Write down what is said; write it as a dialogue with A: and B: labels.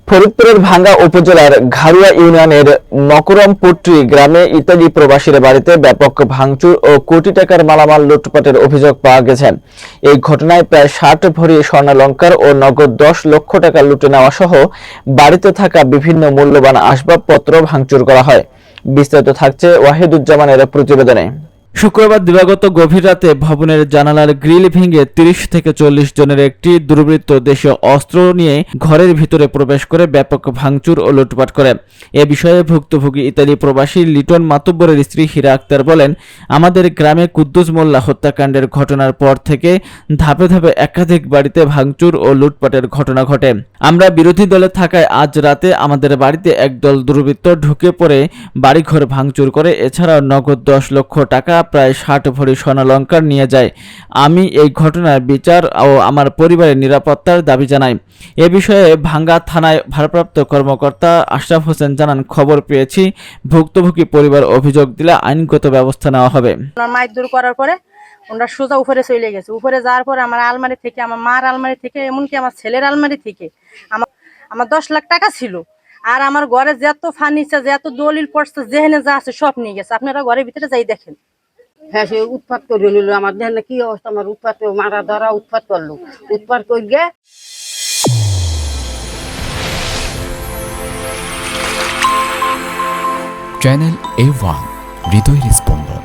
A: ফরিদপুরের ভাঙ্গা উপজেলার ঘাড়ুয়া ইউনিয়নের মকরমপুট্রি গ্রামে ইতালি প্রবাসীর বাড়িতে ব্যাপক ভাঙচুর ও কোটি টাকার মালামাল লুটপাটের অভিযোগ পাওয়া গেছে। এই ঘটনায় প্রায় ৬০ ভরি স্বর্ণালংকার ও নগদ ১০ লক্ষ টাকা লুটে নেওয়া সহ বাড়িতে থাকা বিভিন্ন মূল্যবান আসবাবপত্র ভাঙচুর করা হয়। বিস্তারিত থাকছে ওয়াহিদুজ্জামানের প্রতিবেদনে। শুক্রবার দিবাগত গভীর রাতে ভবনের জানালার গ্রিল ভেঙে ৩০ থেকে ৪০ জনের একটি দুর্বৃত্ত দেশীয় অস্ত্র নিয়ে ঘরের ভিতরে প্রবেশ করে ব্যাপক ভাঙচুর ও লুটপাট করে। এ বিষয়ে ভুক্তভোগী ইতালি প্রবাসী লিটন মাতুব্বরের স্ত্রী হীরা আক্তার বলেন, আমাদের গ্রামে কুদ্দুস মোল্লা হত্যাকাণ্ডের ঘটনার পর থেকে ধাপে ধাপে একাধিক বাড়িতে ভাঙচুর ও লুটপাটের ঘটনা ঘটে। আমরা বিরোধী দলে থাকায় আজ রাতে আমাদের বাড়িতে একদল দুর্বৃত্ত ঢুকে পড়ে বাড়িঘর ভাঙচুর করে, এছাড়াও নগদ ১০ লক্ষ টাকা প্রায় ৬০ ভরি স্বর্ণালংকার নিয়ে যায়। আমি এই ঘটনার বিচার ও আমার পরিবারের নিরাপত্তার দাবি জানাই। এ বিষয়ে ভাঙ্গা থানায় ভারপ্রাপ্ত কর্মকর্তা আশরাফ হোসেন জানান, খবর পেয়েছি, ভুক্তভোগী পরিবার অভিযোগ দিলে আইনগত ব্যবস্থা নেওয়া হবে।
B: মারধর করার পরে ওরা সোজা উপরে চলে গেছে। উপরে যাওয়ার পরে আমার আলমারি থেকে, আমার মার আলমারি থেকে, এমনকি আমার ছেলের আলমারি থেকে আমার ১০ লাখ টাকা ছিল। আর আমার ঘরে যত ফার্নিচার, যত দলিল পড়ছে, যেখানে যা আছে সব নিয়ে গেছে। আপনারা ঘরের ভিতরে যাই দেখেন।
C: হ্যাঁ, সে উৎপাত করে নিল। আমার দেখেন কি অবস্থা, আমার উৎপাত মারা ধরা উৎপাত করলো। উৎপাত করে
D: চ্যানেল A1 হৃদয়ের স্পন্দন।